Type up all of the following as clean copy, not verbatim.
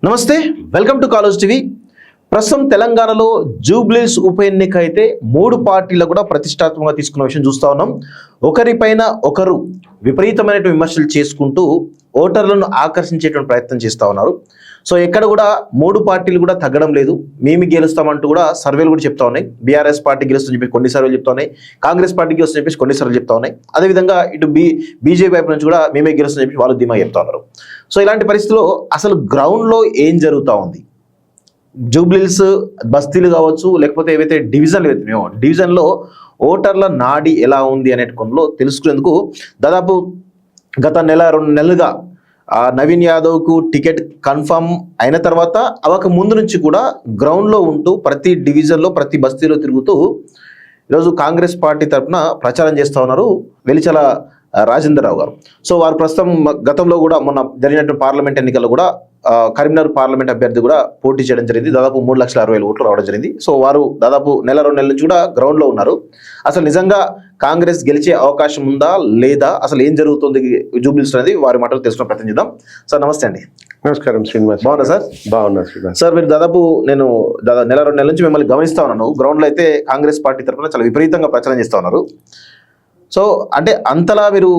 నమస్తే, welcome to college TV. ప్రస్తుతం తెలంగాణలో జూబ్లీస్ ఉప ఎన్నిక అయితే మూడు పార్టీలు కూడా ప్రతిష్టాత్మకంగా తీసుకున్న విషయం చూస్తూ ఉన్నాం. ఒకరిపైన ఒకరు విపరీతమైన విమర్శలు చేసుకుంటూ ఓటర్లను ఆకర్షించేటువంటి ప్రయత్నం చేస్తూ ఉన్నారు. సో ఎక్కడ కూడా మూడు పార్టీలు కూడా తగ్గడం లేదు. మేము గెలుస్తామంటూ కూడా సర్వేలు కూడా చెప్తా ఉన్నాయి. బీఆర్ఎస్ పార్టీ గెలుస్తుందని చెప్పి కొన్ని సర్వేలు చెప్తా ఉన్నాయి, కాంగ్రెస్ పార్టీ గెలుస్తుందని చెప్పేసి కొన్ని సర్వేలు చెప్తా ఉన్నాయి. అదేవిధంగా ఇటు బీజేపీ వైపు నుంచి కూడా మేమే గెలుస్తుందని చెప్పి వాళ్ళు ధీమా చెప్తా ఉన్నారు. సో ఇలాంటి పరిస్థితుల్లో అసలు గ్రౌండ్లో ఏం జరుగుతూ ఉంది, జూబ్లీస్ బస్తీలు కావచ్చు, లేకపోతే ఏవైతే డివిజన్లు అవుతున్నాయో డివిజన్లో ఓటర్ల నాడి ఎలా ఉంది అనే కొనలో తెలుసుకునేందుకు దాదాపు గత నెల-2 నెలలుగా నవీన్ యాదవ్కు టికెట్ కన్ఫర్మ్ అయిన తర్వాత అవక ముందు నుంచి కూడా గ్రౌండ్లో ఉంటూ ప్రతి డివిజన్లో ప్రతి బస్తీలో తిరుగుతూ ఈరోజు కాంగ్రెస్ పార్టీ తరఫున ప్రచారం చేస్తూ ఉన్నారు వెలిచల రాజేందర్ రావు గారు. సో వారు ప్రస్తుతం గతంలో కూడా మొన్న జరిగినటువంటి పార్లమెంట్ ఎన్నికల్లో కూడా కరీంనగర్ పార్లమెంట్ అభ్యర్థి కూడా పోటీ చేయడం జరిగింది. దాదాపు 3,60,000 ఓట్లు రావడం జరిగింది. సో వారు దాదాపు 1-2 నెలల నుంచి కూడా గ్రౌండ్లో ఉన్నారు. అసలు నిజంగా కాంగ్రెస్ గెలిచే అవకాశం ఉందా లేదా, అసలు ఏం జరుగుతుంది జూబ్లీస్ అనేది వారి మాటలు తెలుసుకునే ప్రయత్నం చేద్దాం. సార్ నమస్తే అండి. నమస్కారం శ్రీనివాస్. బాగున్నా సార్? బాగున్నా శ్రీనివాస్. సార్ మీరు దాదాపు నేను 1-2 నెలల నుంచి మిమ్మల్ని గమనిస్తా ఉన్నాను. గ్రౌండ్లో అయితే కాంగ్రెస్ పార్టీ తరఫున చాలా విపరీతంగా ప్రచారం చేస్తూ ఉన్నారు. సో అంటే అంతలా మీరు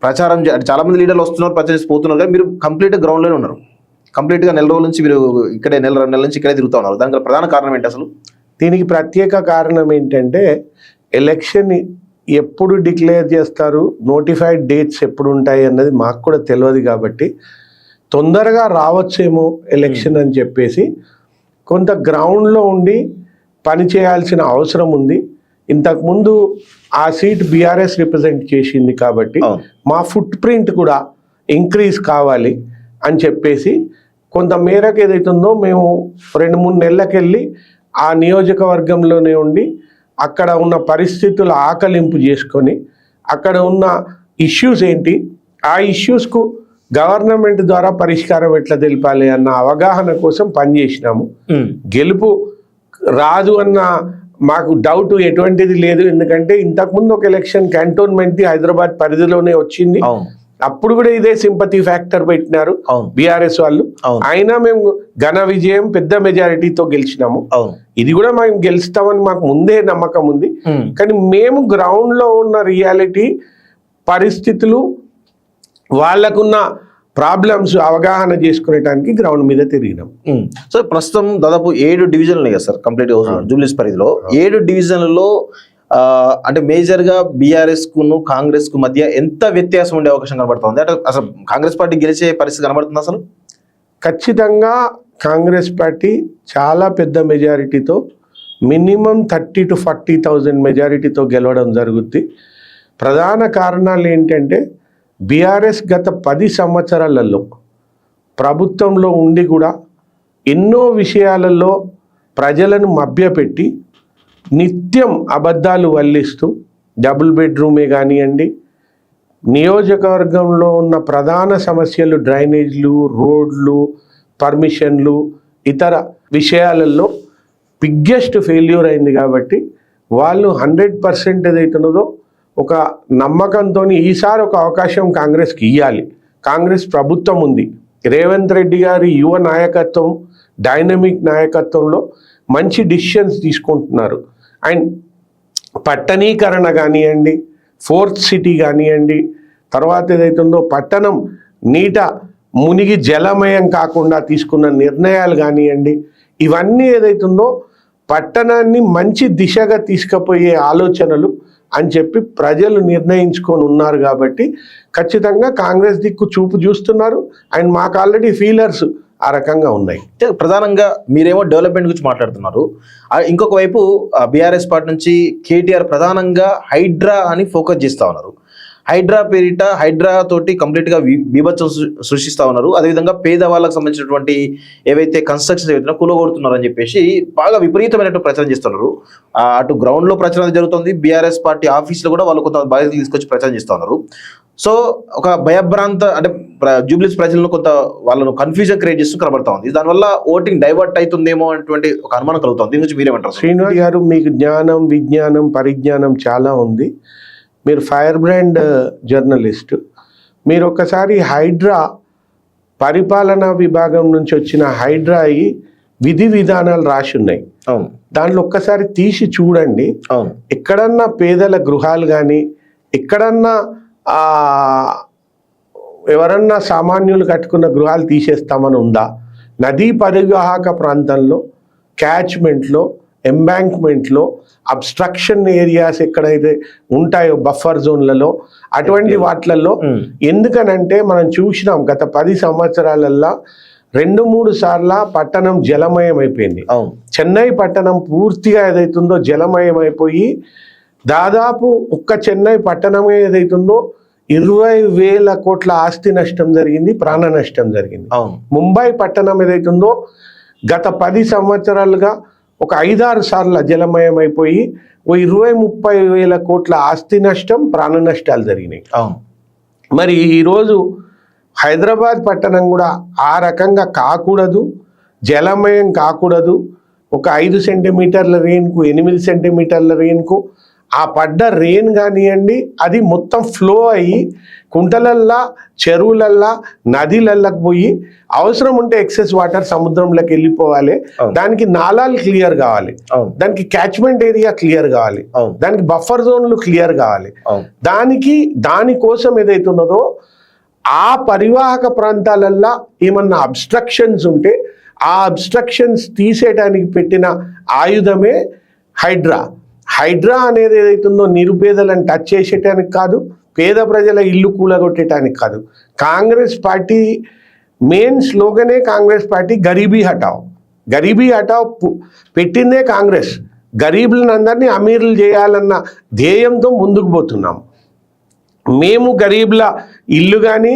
ప్రచారం చాలా మంది లీడర్లు వస్తున్నారు, ప్రచారం చేసి పోతున్నారు, కానీ మీరు కంప్లీట్గా గ్రౌండ్లోనే ఉన్నారు. కంప్లీట్గా నెల రోజుల నుంచి మీరు ఇక్కడే 1-2 నెలల నుంచి ఇక్కడే తిరుగుతూ ఉన్నారు. దానికి ప్రధాన కారణం ఏంటి అసలు? దీనికి ప్రత్యేక కారణం ఏంటంటే ఎలక్షన్ ఎప్పుడు డిక్లేర్ చేస్తారు, నోటిఫైడ్ డేట్స్ ఎప్పుడు ఉంటాయి అన్నది మాకు కూడా తెలియదు. కాబట్టి తొందరగా రావచ్చేమో ఎలక్షన్ అని చెప్పేసి కొంత గ్రౌండ్లో ఉండి పని చేయాల్సిన అవసరం ఉంది. ఇంతకుముందు ఆ సీట్ బీఆర్ఎస్ రిప్రజెంట్ చేసింది కాబట్టి మా ఫుట్ ప్రింట్ కూడా ఇంక్రీజ్ కావాలి అని చెప్పేసి కొంత మేరకు ఏదైతుందో మేము 2-3 నెలలకెళ్ళి ఆ నియోజకవర్గంలోనే ఉండి అక్కడ ఉన్న పరిస్థితుల ఆకలింపు చేసుకొని అక్కడ ఉన్న ఇష్యూస్ ఏంటి, ఆ ఇష్యూస్కు గవర్నమెంట్ ద్వారా పరిష్కారం ఎట్లా తెలిపాలి అన్న అవగాహన కోసం పనిచేసినాము. గెలుపు రాదు అన్న మాకు డౌట్ ఎటువంటిది లేదు. ఎందుకంటే ఇంతకుముందు ఒక ఎలక్షన్ క్యాంటోన్మెంట్ హైదరాబాద్ పరిధిలోనే వచ్చింది. అప్పుడు కూడా ఇదే సింపతి ఫ్యాక్టర్ పెట్టినారు బీఆర్ఎస్ వాళ్ళు. అయినా మేము ఘన విజయం పెద్ద మెజారిటీతో గెలిచినాము. ఇది కూడా మేము గెలుస్తామని మాకు ముందే నమ్మకం ఉంది. కానీ మేము గ్రౌండ్ లో ఉన్న రియాలిటీ పరిస్థితులు వాళ్ళకున్న ప్రాబ్లమ్స్ అవగాహన చేసుకునేటానికి గ్రౌండ్ మీద తిరిగినాం. సో ప్రస్తుతం దాదాపు 7 డివిజన్లు ఉన్నాయి కదా సార్ కంప్లీట్ జూబ్లీస్ పరిధిలో. 7 డివిజన్లలో అంటే మేజర్ గా బీఆర్ఎస్ కును కాంగ్రెస్ కు మధ్య ఎంత వ్యత్యాసం ఉండే అవకాశం కనబడుతుంది? అంటే అసలు కాంగ్రెస్ పార్టీ గెలిచే పరిస్థితి కనబడుతుంది అసలు? ఖచ్చితంగా కాంగ్రెస్ పార్టీ చాలా పెద్ద మెజారిటీతో మినిమం 30,000 to 40,000 మెజారిటీతో గెలవడం జరుగుద్ది. ప్రధాన కారణాలు ఏంటంటే బీఆర్ఎస్ గత 10 సంవత్సరాలలో ప్రభుత్వంలో ఉండి కూడా ఎన్నో విషయాలలో ప్రజలను మభ్యపెట్టి నిత్యం అబద్ధాలు వల్లిస్తూ డబుల్ బెడ్రూమే కానివ్వండి, నియోజకవర్గంలో ఉన్న ప్రధాన సమస్యలు డ్రైనేజ్లు, రోడ్లు, పర్మిషన్లు, ఇతర విషయాలలో బిగ్గెస్ట్ ఫెయిల్యూర్ అయింది. కాబట్టి వాళ్ళు 100% ఏదైతున్నదో ఒక నమ్మకంతో ఈసారి ఒక అవకాశం కాంగ్రెస్కి ఇవ్వాలి. కాంగ్రెస్ ప్రభుత్వం ఉంది, రేవంత్ రెడ్డి గారి యువ నాయకత్వం, డైనమిక్ నాయకత్వంలో మంచి డిసిషన్స్ తీసుకుంటున్నారు. అండ్ పట్టణీకరణ కానివ్వండి, 4th సిటీ కానివ్వండి, తర్వాత ఏదైతుందో పట్టణం నీట మునిగి జలమయం కాకుండా తీసుకున్న నిర్ణయాలు కానివ్వండి, ఇవన్నీ ఏదైతుందో పట్టణాన్ని మంచి దిశగా తీసుకుపోయే ఆలోచనలు అని చెప్పి ప్రజలు నిర్ణయించుకొని ఉన్నారు. కాబట్టి ఖచ్చితంగా కాంగ్రెస్ దిక్కు చూపు చూస్తున్నారు. అండ్ మాకు ఆల్రెడీ ఫీలర్స్ ఆ రకంగా ఉన్నాయి. ప్రధానంగా మీరేమో డెవలప్మెంట్ గురించి మాట్లాడుతున్నారు, ఇంకొక వైపు బీఆర్ఎస్ పార్టీ నుంచి కేటీఆర్ ప్రధానంగా హైడ్రా అని ఫోకస్ చేస్తూ ఉన్నారు. హైడ్రా పేరిట హైడ్రా తోటి కంప్లీట్గా బీభత్సం సృష్టిస్తూ ఉన్నారు. అదేవిధంగా పేదవాళ్ళకు సంబంధించినటువంటి ఏవైతే కన్స్ట్రక్షన్స్ ఏవైతే కూలగొడుతున్నారు అని చెప్పేసి బాగా విపరీతమైనటువంటి ప్రచారం చేస్తున్నారు. అటు గ్రౌండ్లో ప్రచారం జరుగుతుంది, బీఆర్ఎస్ పార్టీ ఆఫీస్లో కూడా వాళ్ళు కొంత బాధ్యతలు తీసుకొచ్చి ప్రచారం చేస్తూ ఉన్నారు. సో ఒక భయభ్రాంత అంటే జూబ్లీస్ ప్రజలను కొంత వాళ్ళను కన్ఫ్యూజన్ క్రియేట్ చేస్తూ కనబడతా ఉంది. దానివల్ల ఓటింగ్ డైవర్ట్ అవుతుందేమో అనేటువంటి ఒక అనుమానం కలుగుతుంది. దీని నుంచి మీరేమంటారు? శ్రీనివాస్ గారు, మీకు జ్ఞానం, విజ్ఞానం, పరిజ్ఞానం చాలా ఉంది. మీరు ఫైర్ బ్రాండ్ జర్నలిస్ట్. మీరు ఒక్కసారి హైడ్రా పరిపాలనా విభాగం నుంచి వచ్చిన హైడ్రా విధి విధానాలు రాసి ఉన్నాయి. అవును, దాంట్లో ఒక్కసారి తీసి చూడండి. అవును, ఎక్కడన్నా పేదల గృహాలు కానీ ఎక్కడన్నా ఎవరన్నా సామాన్యులు కట్టుకున్న గృహాలు తీసేస్తామని ఉందా? నదీ పరివాహక ప్రాంతంలో, క్యాచ్మెంట్లో, ఎంబాంక్మెంట్లో, అబ్స్ట్రక్షన్ ఏరియాస్ ఎక్కడైతే ఉంటాయో బఫర్ జోన్లలో అటువంటి వాటిలలో, ఎందుకనంటే మనం చూసినాం గత 10 సంవత్సరాలల్లో 2-3 సార్లు పట్టణం జలమయం అయిపోయింది. చెన్నై పట్టణం పూర్తిగా ఏదైతుందో జలమయం అయిపోయి దాదాపు ఒక్క చెన్నై పట్టణమే ఏదైతుందో 20,000 కోట్ల ఆస్తి నష్టం జరిగింది, ప్రాణ నష్టం జరిగింది. ముంబై పట్టణం ఏదైతుందో గత 10 సంవత్సరాలుగా ఒక 5-6 సార్లు జలమయం అయిపోయి 20-30 వేల కోట్ల ఆస్తి నష్టం, ప్రాణ నష్టాలు జరిగినాయి. మరి ఈరోజు హైదరాబాద్ పట్టణం కూడా ఆ రకంగా కాకూడదు, జలమయం కాకూడదు. ఒక 5 సెంటీమీటర్ల రెయిన్కు 8 సెంటీమీటర్ల రెయిన్కు ఆ పడ్డ రెయిన్ కానివ్వండి అది మొత్తం ఫ్లో అయ్యి కుంటలల్లా, చెరువులల్లా, నదిలల్లకు పోయి అవసరం ఉంటే ఎక్సెస్ వాటర్ సముద్రంలోకి వెళ్ళిపోవాలి. దానికి నాలాలు క్లియర్ కావాలి, దానికి క్యాచ్మెంట్ ఏరియా క్లియర్ కావాలి, దానికి బఫర్ జోన్లు క్లియర్ కావాలి. దానికోసం ఏదైతే ఉన్నదో ఆ పరివాహక ప్రాంతాలల్లో ఏమన్నా అబ్స్ట్రక్షన్స్ ఉంటే ఆ అబ్స్ట్రక్షన్స్ తీసేయడానికి పెట్టిన ఆయుధమే హైడ్రా. హైడ్రా అనేది ఏదైతుందో నిరుపేదలను టచ్ చేసేటానికి కాదు, పేద ప్రజల ఇల్లు కూలగొట్టేటానికి కాదు. కాంగ్రెస్ పార్టీ మెయిన్ స్లోగనే కాంగ్రెస్ పార్టీ గరీబీ హటావ్. గరీబీ హటావ్ పెట్టిందే కాంగ్రెస్. గరీబులను అందరినీ అమీర్లు చేయాలన్న ధ్యేయంతో ముందుకు పోతున్నాం. మేము గరీబుల ఇల్లు కానీ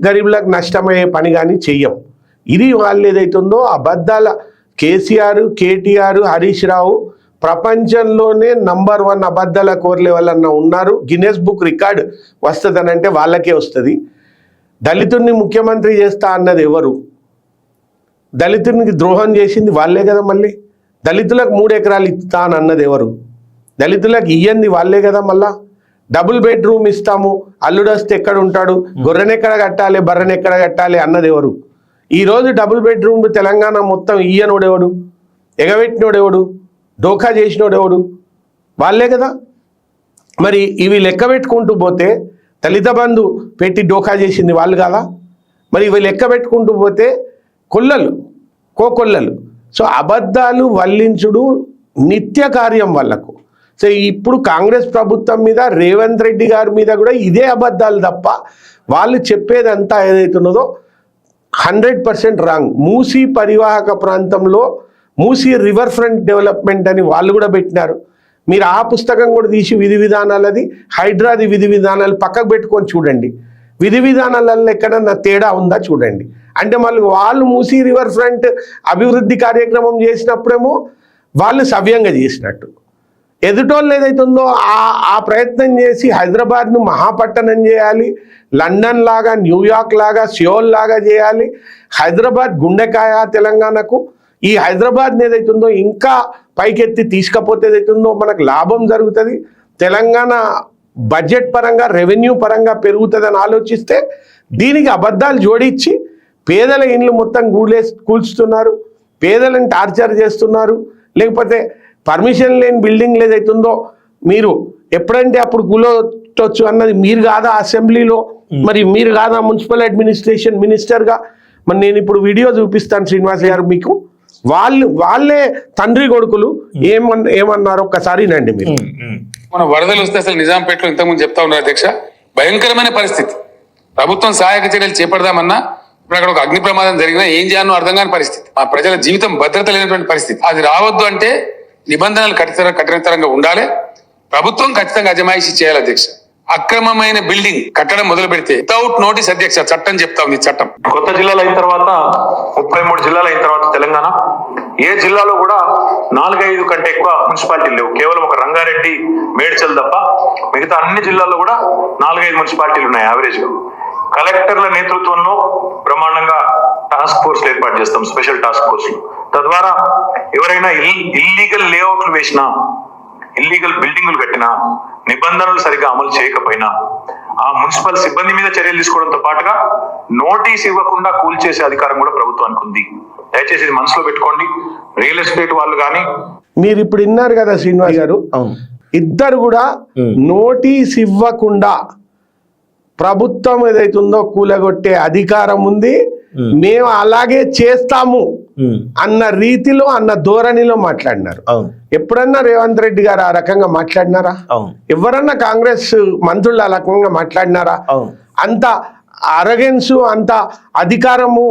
గరీబులకు నష్టమయ్యే పని కానీ చెయ్యం. ఇది వాళ్ళు ఏదైతుందో అబద్ధాల కేసీఆర్, కేటీఆర్, హరీష్ రావు ప్రపంచంలోనే నంబర్ 1 అబద్ధాల కోర్లే వాళ్ళన్నా ఉన్నారు. గిన్నెస్ బుక్ రికార్డ్ వస్తుందనంటే వాళ్ళకే వస్తుంది. దళితుడిని ముఖ్యమంత్రి చేస్తా అన్నది ఎవరు? దళితునికి ద్రోహం చేసింది వాళ్ళే కదా. మళ్ళీ దళితులకు 3 ఎకరాలు ఇస్తా అని అన్నది ఎవరు? దళితులకు ఇయ్యంది వాళ్ళే కదా. మళ్ళా డబుల్ బెడ్రూమ్ ఇస్తాము, అల్లుడు వస్తే ఎక్కడ ఉంటాడు, గొర్రెనెక్కడ కట్టాలి, బర్రెనెక్కడ కట్టాలి అన్నది ఎవరు? ఈరోజు డబుల్ బెడ్రూమ్ తెలంగాణ మొత్తం ఇయ్యనోడెవడు, ఎగబెట్టినోడెవడు, డోకా చేసినోడెవడు? వాళ్ళే కదా. మరి ఇవి లెక్క పెట్టుకుంటూ పోతే దళిత బంధు పెట్టి డోకా చేసింది వాళ్ళు కాదా? మరి ఇవి లెక్క పెట్టుకుంటూ పోతే కోకొల్లలు. సో అబద్ధాలు వల్లించుడు నిత్య కార్యం వాళ్ళకు. సో ఇప్పుడు కాంగ్రెస్ ప్రభుత్వం మీద, రేవంత్ రెడ్డి గారి మీద కూడా ఇదే అబద్ధాలు తప్ప వాళ్ళు చెప్పేదంతా ఏదైతున్నదో 100% రాంగ్. మూసీ పరివాహక ప్రాంతంలో మూసీ రివర్ ఫ్రంట్ డెవలప్మెంట్ అని వాళ్ళు కూడా పెట్టినారు. మీరు ఆ పుస్తకం కూడా తీసి విధి విధానాలది, హైడ్రాది విధి విధానాలు పక్కకు పెట్టుకొని చూడండి. విధి విధానాలలో ఎక్కడన్నా తేడా ఉందా చూడండి. అంటే మళ్ళీ వాళ్ళు మూసీ రివర్ ఫ్రంట్ అభివృద్ధి కార్యక్రమం చేసినప్పుడేమో వాళ్ళు సవ్యంగా చేసినట్టు, ఎదుటోళ్ళు ఏదైతుందో ఆ ప్రయత్నం చేసి హైదరాబాద్ను మహాపట్టణం చేయాలి, లండన్ లాగా, న్యూయార్క్ లాగా, సియోల్ లాగా చేయాలి. హైదరాబాద్ గుండెకాయ తెలంగాణకు. ఈ హైదరాబాద్ని ఏదైతుందో ఇంకా పైకెత్తి తీసుకపోతే ఏదైతుందో మనకు లాభం జరుగుతుంది. తెలంగాణ బడ్జెట్ పరంగా, రెవెన్యూ పరంగా పెరుగుతుందని ఆలోచిస్తే దీనికి అబద్ధాలు జోడించి పేదల ఇండ్లు మొత్తం కూల్చుతున్నారు, పేదలను టార్చర్ చేస్తున్నారు. లేకపోతే పర్మిషన్ లేని బిల్డింగ్ ఏదైతుందో మీరు ఎప్పుడంటే అప్పుడు కూలొచ్చు అన్నది మీరు కాదా అసెంబ్లీలో, మరి మీరు కాదా మున్సిపల్ అడ్మినిస్ట్రేషన్ మినిస్టర్గా? మరి నేను ఇప్పుడు వీడియో చూపిస్తాను శ్రీనివాస్ గారు మీకు. వాళ్ళే తండ్రి కొడుకులు ఏమన్నారు ఒక్కసారి నండి మీరు. మన వరదలు వస్తే అసలు నిజాంపేటలో ఇంతకుముందు చెప్తా ఉన్నారు అధ్యక్ష, భయంకరమైన పరిస్థితి. ప్రభుత్వం సహాయక చర్యలు చేపడదామన్నా ఇప్పుడు అక్కడ ఒక అగ్ని ప్రమాదం జరిగినా ఏం చేయాలో అర్థం కాని పరిస్థితి. ఆ ప్రజల జీవితం భద్రత లేనటువంటి పరిస్థితి. అది రావద్దు అంటే నిబంధనలు కఠినతరంగా ఉండాలి. ప్రభుత్వం ఖచ్చితంగా అజమాయిషీ చేయాలి అధ్యక్ష. అక్రమమైన బిల్డింగ్ కట్టడం మొదలు పెడితే వితౌట్ నోటీస్ అధ్యక్ష, చట్టం చెప్తా ఉంది. చట్టం కొత్త జిల్లాలు అయిన తర్వాత 33 జిల్లాలు అయిన తర్వాత తెలంగాణ ఏ జిల్లాలో కూడా 4-5 కంటే ఎక్కువ మున్సిపాలిటీలు లేవు. కేవలం ఒక రంగారెడ్డి, మేడ్చల్ తప్ప మిగతా అన్ని జిల్లాల్లో కూడా 4-5 మున్సిపాలిటీలు ఉన్నాయి యావరేజ్ గా. కలెక్టర్ల నేతృత్వంలో బ్రహ్మాండంగా టాస్క్ ఫోర్స్ ఏర్పాటు చేస్తాం, స్పెషల్ టాస్క్ ఫోర్స్. తద్వారా ఎవరైనా ఇల్లీగల్ లేఅవుట్లు వేసినా, ఇల్లీగల్ బిల్డింగులు కట్టినా, నిబంధనలు సరిగ్గా అమలు చేయకపోయినా ఆ మున్సిపల్ సిబ్బంది మీద చర్యలు తీసుకోవడంతో పాటుగా నోటీస్ ఇవ్వకుండా కూల్చేసే అధికారం కూడా ప్రభుత్వానికి ఉంది. దయచేసి ఇది మనసులో పెట్టుకోండి. రియల్ ఎస్టేట్ వాళ్ళు కానీ మీరు ఇప్పుడు విన్నారు కదా శ్రీనివాస్ గారు, అవును. ఇద్దరు కూడా నోటీస్ ఇవ్వకుండా ప్రభుత్వం ఏదైతుందో కూలగొట్టే అధికారం ఉంది, మేము అలాగే చేస్తాము అన్న రీతిలో అన్న ధోరణిలో మాట్లాడినారు. ఎప్పుడన్నా రేవంత్ రెడ్డి గారు ఆ రకంగా మాట్లాడినారా? ఎవరన్నా కాంగ్రెస్ మంత్రులు ఆ రకంగా మాట్లాడినారా? అంత అరగెన్సు, అంత అధికారము,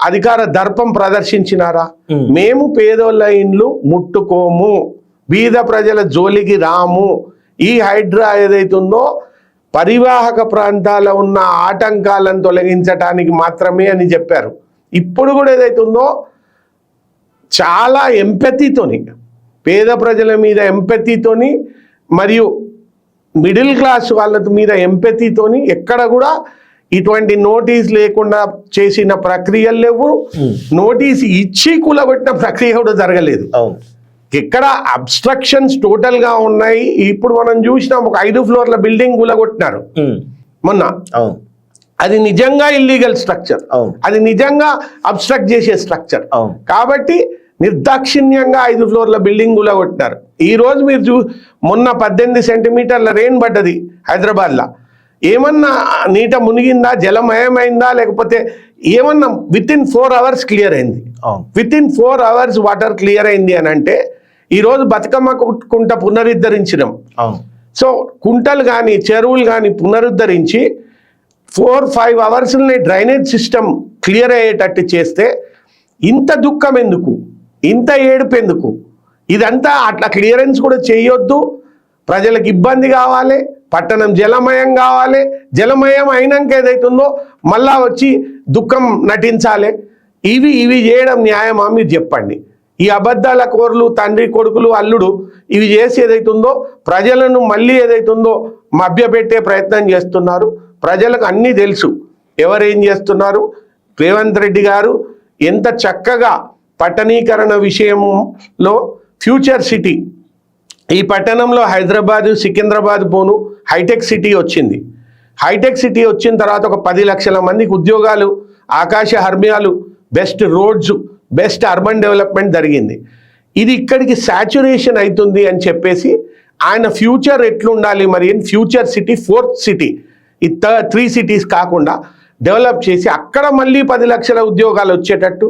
అధికార దర్పం ప్రదర్శించినారా? మేము పేదోళ్ళ ఇండ్లు ముట్టుకోము, బీద ప్రజల జోలికి రాము, ఈ హైడ్రా ఏదైతుందో పరివాహక ప్రాంతాల్లో ఉన్న ఆటంకాలను తొలగించడానికి మాత్రమే అని చెప్పారు. ఇప్పుడు కూడా ఏదైతుందో చాలా ఎంపతితోని, పేద ప్రజల మీద ఎంపతితోని, మరియు మిడిల్ క్లాస్ వాళ్ళ మీద ఎంపతితోని ఎక్కడ కూడా ఇటువంటి నోటీస్ లేకుండా చేసిన ప్రక్రియలు లేవు. నోటీస్ ఇచ్చి కూలగొట్టిన ప్రక్రియ కూడా జరగలేదు. ఇక్కడ అబ్స్ట్రక్షన్స్ టోటల్ గా ఉన్నాయి. ఇప్పుడు మనం చూసినాం, ఒక 5 ఫ్లోర్ల బిల్డింగ్ కూలగొట్టినారు మొన్న. అది నిజంగా ఇల్లీగల్ స్ట్రక్చర్, అది నిజంగా అబ్స్ట్రక్ట్ చేసే స్ట్రక్చర్. కాబట్టి నిర్దాక్షిణ్యంగా 5 ఫ్లోర్ల బిల్డింగ్ కూలగొట్టినారు. ఈ రోజు మీరు మొన్న 18 సెంటీమీటర్ల రెయిన్ పడ్డది హైదరాబాద్లో. ఏమన్నా నీట మునిగిందా, జలమయమైందా, లేకపోతే ఏమన్నా విత్-ఇన్ 4 hours క్లియర్ అయింది. విత్-ఇన్ 4 hours వాటర్ క్లియర్ అయింది అని అంటే ఈరోజు బతుకమ్మ కుంట పునరుద్ధరించడం. సో కుంటలు కానీ చెరువులు కానీ పునరుద్ధరించి 4-5 hours డ్రైనేజ్ సిస్టమ్ క్లియర్ అయ్యేటట్టు చేస్తే ఇంత దుఃఖం ఎందుకు, ఇంత ఏడుపు ఎందుకు? ఇదంతా అట్లా క్లియరెన్స్ కూడా చేయొద్దు. ప్రజలకు ఇబ్బంది కావాలి, పట్టణం జలమయం కావాలి, జలమయం అయినాక ఏదైతుందో మళ్ళా వచ్చి దుఃఖం నటించాలి. ఇవి చేయడం న్యాయమా? మీరు చెప్పండి. ఈ అబద్ధాల కోర్లు, తండ్రి కొడుకులు అల్లుడు ఇవి చేసి ఏదైతుందో ప్రజలను మళ్ళీ ఏదైతుందో మభ్యపెట్టే ప్రయత్నం చేస్తున్నారు. ప్రజలకు అన్నీ తెలుసు ఎవరేం చేస్తున్నారు. రేవంత్ రెడ్డి గారు ఎంత చక్కగా పట్టణీకరణ విషయంలో ఫ్యూచర్ సిటీ, ఈ పట్టణంలో హైదరాబాదు, సికింద్రాబాద్ పోను హైటెక్ సిటీ వచ్చింది. హైటెక్ సిటీ వచ్చిన తర్వాత ఒక 10 లక్షల మందికి ఉద్యోగాలు, ఆకాశ హర్మ్యాలు, best roads, best urban development జరిగింది. ఇది ఇక్కడికి సాచురేషన్ అవుతుంది అని చెప్పేసి ఆయన ఫ్యూచర్ ఎట్లుండాలి మరి, ఫ్యూచర్ సిటీ 4th సిటీ, ఈ 3 cities కాకుండా డెవలప్ చేసి అక్కడ మళ్ళీ 10 లక్షల ఉద్యోగాలు వచ్చేటట్టు,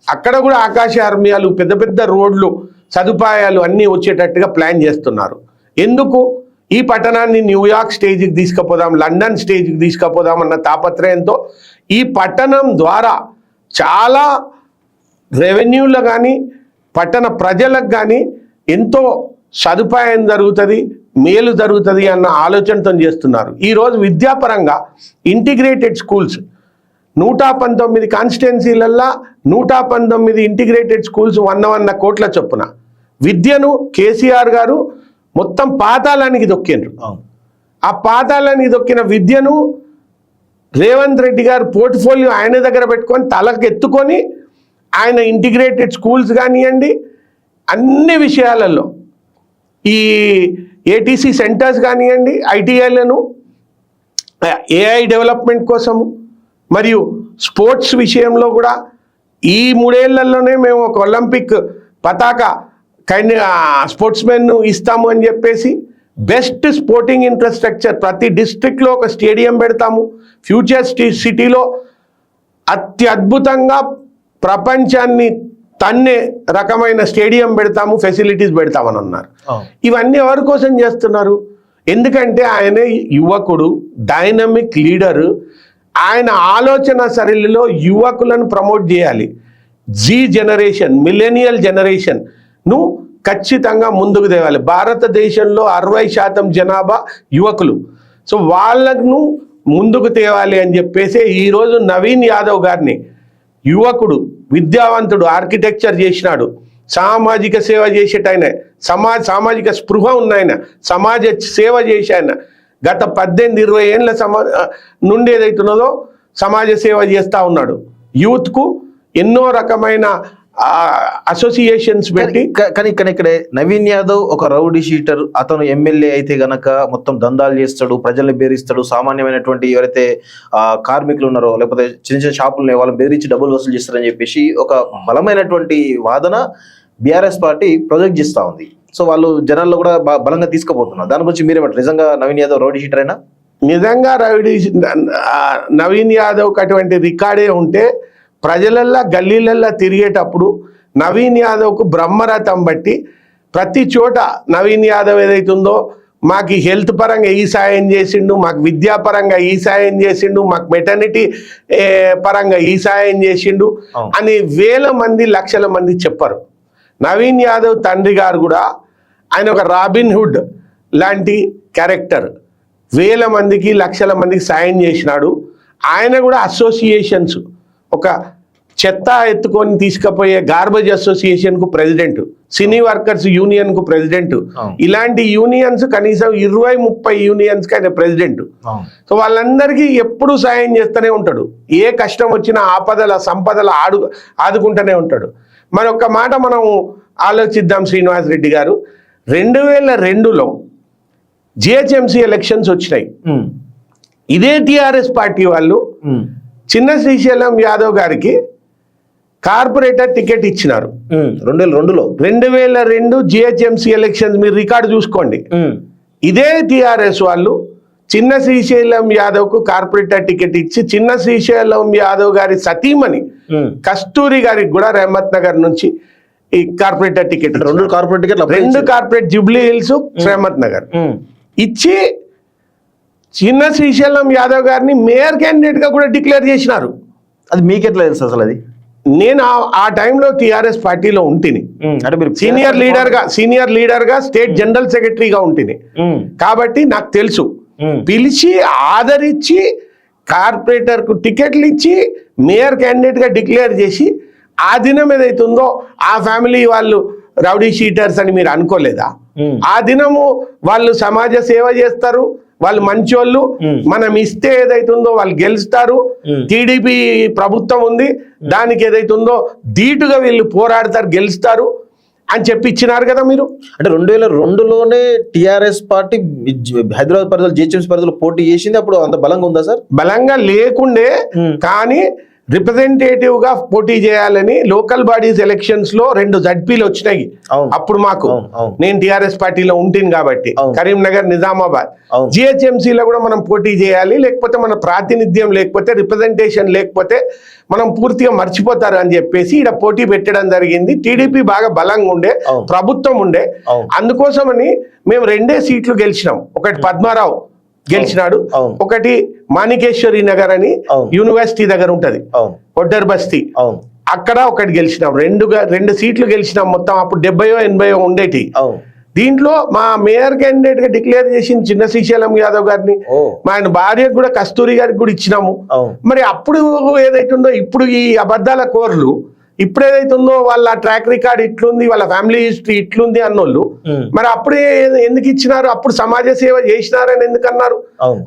అక్కడ కూడా ఆకాశ హర్మ్యాలు, పెద్ద పెద్ద రోడ్లు, సదుపాయాలు అన్నీ వచ్చేటట్టుగా ప్లాన్ చేస్తున్నారు. ఎందుకు? ఈ పట్టణాన్ని న్యూయార్క్ స్టేజ్కి తీసుకుపోదాం, లండన్ స్టేజ్కి తీసుకుపోదాం అన్న తాపత్రయంతో ఈ పట్టణం ద్వారా చాలా రెవెన్యూలో కానీ పట్టణ ప్రజలకు కానీ ఎంతో సదుపాయం జరుగుతుంది, మేలు జరుగుతుంది అన్న ఆలోచనతో చేస్తున్నారు. ఈరోజు విద్యాపరంగా ఇంటిగ్రేటెడ్ స్కూల్స్ 119 కాన్స్టిట్యున్సీలల్లో 119 ఇంటిగ్రేటెడ్ స్కూల్స్ 100 కోట్ల చొప్పున విద్యను కేసీఆర్ గారు మొత్తం పాతాళానికి దొక్కిండ్రు. ఆ పాతాళానికి దొక్కిన విద్యను రేవంత్ రెడ్డి గారు పోర్ట్ఫోలియో ఆయన దగ్గర పెట్టుకొని తలకు ఎత్తుకొని ఆయన ఇంటిగ్రేటెడ్ స్కూల్స్ కానివ్వండి, అన్ని విషయాలలో ఈ ఏటీసీ సెంటర్స్ కానివ్వండి, ఐటీఐలను ఏఐ డెవలప్మెంట్ కోసము, మరియు స్పోర్ట్స్ విషయంలో కూడా ఈ 3 ఏళ్లలోనే మేము ఒక ఒలింపిక్ పతాక స్పోర్ట్స్మెన్ ఇస్తాము అని చెప్పేసి బెస్ట్ స్పోర్టింగ్ ఇన్ఫ్రాస్ట్రక్చర్ ప్రతి డిస్ట్రిక్ట్లో ఒక స్టేడియం పెడతాము. ఫ్యూచర్ సిటీలో అత్యద్భుతంగా ప్రపంచాన్ని తన్నే రకమైన స్టేడియం పెడతాము, ఫెసిలిటీస్ పెడతామని అన్నారు. ఇవన్నీ ఎవరి కోసం చేస్తున్నారు? ఎందుకంటే ఆయన యువకుడు, డైనమిక్ లీడరు. ఆయన ఆలోచన సరళిలో యువకులను ప్రమోట్ చేయాలి. జనరేషన్, మిలేనియల్ జనరేషన్ను ఖచ్చితంగా ముందుకు తేవాలి. భారతదేశంలో 60% జనాభా యువకులు. సో వాళ్ళను ముందుకు తేవాలి అని చెప్పేసి ఈరోజు నవీన్ యాదవ్ గారిని, యువకుడు, విద్యావంతుడు, ఆర్కిటెక్చర్ చేసినాడు, సామాజిక సేవ చేసేటైన, సామాజిక స్పృహ ఉన్నాయన, సమాజ సేవ చేసి ఆయన గత 18-20 ఏళ్ళ నుండి ఏదైతున్నదో సమాజ సేవ చేస్తూ ఉన్నాడు. యూత్కు ఎన్నో రకమైన అసోసియేషన్స్ పెట్టి కానీ ఇక్కడే నవీన్ యాదవ్ ఒక రౌడీ షీటర్, అతను ఎమ్మెల్యే అయితే గనక మొత్తం దందాలు చేస్తాడు, ప్రజల్ని బెదిరిస్తాడు, సామాన్యమైనటువంటి ఎవరైతే కార్మికులు ఉన్నారో లేకపోతే చిన్న చిన్న షాపులు ఉన్నాయో వాళ్ళని బెదిరించి డబ్బులు వసూలు చేస్తారని చెప్పేసి ఒక బలమైనటువంటి వాదన బీఆర్ఎస్ పార్టీ ప్రొజెక్ట్ చేస్తా ఉంది. సో వాళ్ళు జనాల్లో కూడా బలంగా తీసుకుపోతున్నారు. దాని గురించి మీరేమంటారు? నిజంగా నవీన్ యాదవ్ రౌడీ షీటర్ అయినా? నిజంగా నవీన్ యాదవ్కి అటువంటి రికార్డే ఉంటే ప్రజలల్లా గల్లీలల్లా తిరిగేటప్పుడు నవీన్ యాదవ్కు బ్రహ్మరథం బట్టి ప్రతి చోట నవీన్ యాదవ్ ఏదైతుందో మాకు హెల్త్ పరంగా ఈ సాయం చేసిండు, మాకు విద్యాపరంగా ఈ సాయం చేసిండు, మాకు మెటర్నిటీ పరంగా ఈ సాయం చేసిండు అని వేల మంది లక్షల మంది చెప్పరు. నవీన్ యాదవ్ తండ్రి గారు కూడా ఆయన ఒక రాబిన్ హుడ్ లాంటి క్యారెక్టర్, వేల మందికి లక్షల మందికి సాయం చేసినాడు. ఆయన కూడా అసోసియేషన్స్, ఒక చెత్త ఎత్తుకొని తీసుకుపోయే గార్బేజ్ అసోసియేషన్కు ప్రెసిడెంట్, సినీ వర్కర్స్ యూనియన్కు ప్రెసిడెంట్, ఇలాంటి యూనియన్స్ కనీసం 20-30 యూనియన్స్కి ఆయన ప్రెసిడెంట్. సో వాళ్ళందరికీ ఎప్పుడు సాయం చేస్తూనే ఉంటాడు. ఏ కష్టం వచ్చినా ఆపదల సంపదల ఆదుకుంటూనే ఉంటాడు. మరొక మాట మనం ఆలోచిద్దాం శ్రీనివాస్ రెడ్డి గారు. 2002లో జిహెచ్ఎంసీ ఎలక్షన్స్ వచ్చినాయి. ఇదే టిఆర్ఎస్ పార్టీ వాళ్ళు చిన్న శ్రీశైలం యాదవ్ గారికి కార్పొరేటర్ టికెట్ ఇచ్చినారు 2002 జిహెచ్ఎంసీ ఎలక్షన్స్. మీరు రికార్డు చూసుకోండి. ఇదే టిఆర్ఎస్ వాళ్ళు చిన్న శ్రీశైలం యాదవ్ కు కార్పొరేటర్ టికెట్ ఇచ్చి చిన్న శ్రీశైలం యాదవ్ గారి సతీమణి కస్తూరి గారికి కూడా రెహమత్ నగర్ నుంచి ఈ corporator ticket, 2 corporate Jubilee hills, Rahmat Nagar ఇచ్చి చిన్న శ్రీశైలం యాదవ్ గారిని మేయర్ క్యాండిడేట్ గా కూడా డిక్లేర్ చేసినారు. అది మీకెట్లా తెలుసు అసలు? అది నేను ఆ టైంలో టిఆర్ఎస్ పార్టీలో ఉంటుంది. అంటే మీరు సీనియర్ లీడర్ గా స్టేట్ జనరల్ సెక్రటరీగా ఉంటుంది కాబట్టి నాకు తెలుసు. పిలిచి ఆదరించి కార్పొరేటర్ కు టికెట్లు ఇచ్చి మేయర్ క్యాండిడేట్ గా డిక్లేర్ చేసి ఆ దినం ఏదైతుందో ఆ ఫ్యామిలీ వాళ్ళు రౌడీ షీటర్స్ అని మీరు అనుకోలేదా? ఆ దినము వాళ్ళు సమాజ సేవ చేస్తారు, వాళ్ళు మంచోళ్ళు, మనం ఇస్తే ఏదైతుందో వాళ్ళు గెలుస్తారు, టీడీపీ ప్రభుత్వం ఉంది దానికి ఏదైతుందో ధీటుగా వీళ్ళు పోరాడతారు, గెలుస్తారు అని చెప్పి ఇచ్చినారు కదా మీరు. అంటే 2002లోనే టిఆర్ఎస్ పార్టీ హైదరాబాద్ పరిధిలో జిహెచ్ఎంసీ పరిధిలో పోటీ చేసింది. అప్పుడు అంత బలంగా ఉందా సార్? బలంగా లేకుండే, కానీ రిప్రజెంటేటివ్ గా పోటీ చేయాలని లోకల్ బాడీస్ ఎలక్షన్స్ లో 2 జడ్పీలు వచ్చినాయి. అప్పుడు మాకు, నేను టిఆర్ఎస్ పార్టీలో ఉంటుంది కాబట్టి, కరీంనగర్, నిజామాబాద్. జిహెచ్ఎంసీలో కూడా మనం పోటీ చేయాలి, లేకపోతే మన ప్రాతినిధ్యం లేకపోతే, రిప్రజెంటేషన్ లేకపోతే మనం పూర్తిగా మర్చిపోతారు అని చెప్పేసి ఇక్కడ పోటీ పెట్టడం జరిగింది. టీడీపీ బాగా బలంగా ఉండే, ప్రభుత్వం ఉండే, అందుకోసమని మేము 2 సీట్లు గెలిచినాం. ఒకటి పద్మారావు గెలిచినాడు, ఒకటి మాణికేశ్వరి నగర్ అని యూనివర్సిటీ దగ్గర ఉంటది, ఒడ్డర్ బస్తీ, అక్కడ ఒకటి గెలిచినాం. 2 సీట్లు గెలిచినాం మొత్తం. అప్పుడు 70-80 ఉండేటి. దీంట్లో మా మేయర్ క్యాండిడేట్ గా డిక్లేర్ చేసిన చిన్న శ్రీశైలం యాదవ్ గారిని, మా ఆయన భార్యకు కూడా కస్తూరి గారికి కూడా ఇచ్చినాము. మరి అప్పుడు ఏదైతుందో ఇప్పుడు ఈ అబద్ధాల కోర్లు ఇప్పుడు ఏదైతుందో వాళ్ళ ట్రాక్ రికార్డ్ ఇట్లుంది, వాళ్ళ ఫ్యామిలీ హిస్టరీ ఇట్లుంది అన్నోళ్ళు మరి అప్పుడే ఎందుకు ఇచ్చినారు? అప్పుడు సమాజ సేవ చేసినారని ఎందుకు అన్నారు?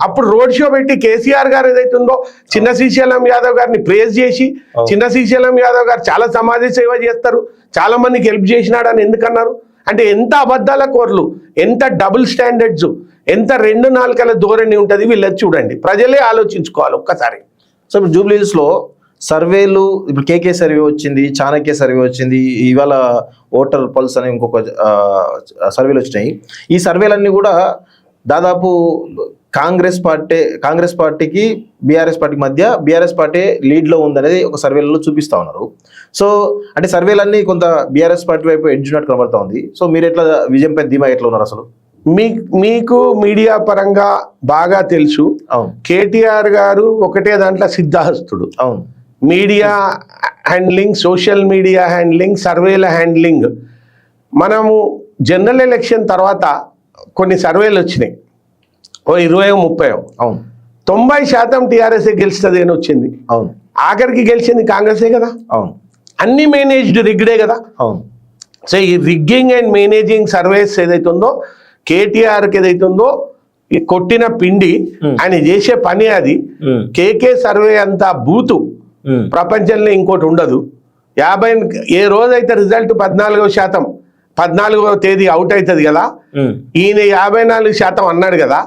అప్పుడు రోడ్ షో పెట్టి కేసీఆర్ గారు ఏదైతుందో చిన్న శ్రీశైలం యాదవ్ గారిని ప్రేజ్ చేసి, చిన్న శ్రీశైలం యాదవ్ గారు చాలా సమాజ సేవ చేస్తారు, చాలా మందికి హెల్ప్ చేసినాడని ఎందుకు అన్నారు? అంటే ఎంత అబద్ధాల కోర్లు, ఎంత డబుల్ స్టాండర్డ్స్, ఎంత 2 నాలుకల ధోరణి ఉంటుంది వీళ్ళది చూడండి. ప్రజలే ఆలోచించుకోవాలి ఒక్కసారి. సో ఇప్పుడు జూబ్లీ హిల్స్ లో సర్వేలు, ఇప్పుడు కేకే సర్వే వచ్చింది, చాణక్య సర్వే వచ్చింది, ఇవాళ ఓటర్ పల్స్ అని ఇంకొక సర్వేలు వచ్చినాయి. ఈ సర్వేలన్నీ కూడా దాదాపు కాంగ్రెస్ పార్టీకి బీఆర్ఎస్ పార్టీకి మధ్య బీఆర్ఎస్ పార్టీ లీడ్లో ఉందనేది ఒక సర్వేలలో చూపిస్తా ఉన్నారు. సో అంటే సర్వేలన్నీ కొంత బీఆర్ఎస్ పార్టీ వైపు ఎడ్జ్ ఉన్నట్టు కనబడతా ఉంది. సో మీరు ఎట్లా విజయంపై ధీమా ఎట్లా ఉన్నారు అసలు? మీకు మీడియా పరంగా బాగా తెలుసు, కేటీఆర్ గారు ఒకటే దాంట్లో సిద్ధహస్తుడు. అవును, media handling, social media handling, సర్వేల హ్యాండ్లింగ్. మనము జనరల్ ఎలక్షన్ తర్వాత కొన్ని సర్వేలు వచ్చినాయి, 20-30. అవును, 90% టీఆర్ఎస్ఏ గెలుస్తుంది అని వచ్చింది. అవును, ఆఖరికి గెలిచింది కాంగ్రెసే కదా. అవును, అన్ని మేనేజ్డ్ రిగ్డే కదా. అవును. సో ఈ రిగ్గింగ్ అండ్ మేనేజింగ్ సర్వేస్ ఏదైతుందో కేటీఆర్కి ఏదైతుందో ఈ కొట్టిన పిండి, ఆయన చేసే పని అది. కేకే సర్వే అంతా బూతు, ప్రపంచంలో ఇంకోటి ఉండదు. ఏ రోజైతే రిజల్ట్ 14వ తేదీ అవుట్ అవుతుంది కదా, ఈయన 54% అన్నాడు కదా,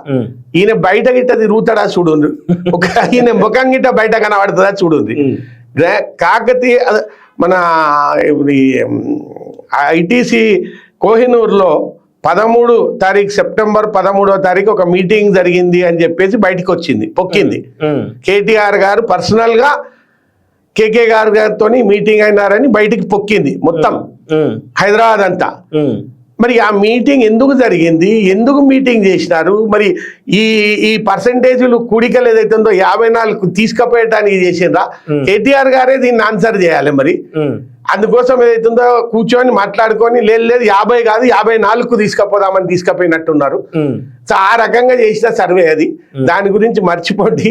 ఈయన బయట గిట్ట తిరుగుతాడా చూడు, ఈయన ముఖం గిట్ట బయట కనబడుతుందా చూడు. కాకతీయ మన ఐటీసీ కోహినూర్లో 13 తారీఖు సెప్టెంబర్ 13వ తారీఖు ఒక మీటింగ్ జరిగింది అని చెప్పేసి బయటకు వచ్చింది, పొక్కింది. కేటీఆర్ గారు పర్సనల్ గా కేకే గారితో మీటింగ్ అయినారని బయటికి పొక్కింది మొత్తం హైదరాబాద్ అంతా. మరి ఆ మీటింగ్ ఎందుకు జరిగింది, ఎందుకు మీటింగ్ చేసినారు, మరి ఈ పర్సంటేజీలు కూడికలు ఏదైతుందో 54 తీసుకుపోయటానికి చేసిండ్రా, కేటీఆర్ గారే దీన్ని ఆన్సర్ చేయాలి. మరి అందుకోసం ఏదైతుందో కూర్చొని మాట్లాడుకొని లేదు 50 కాదు 54 తీసుకుపోదామని తీసుకుపోయినట్టున్నారు. సో ఆ రకంగా చేసిన సర్వే అది, దాని గురించి మర్చిపోండి.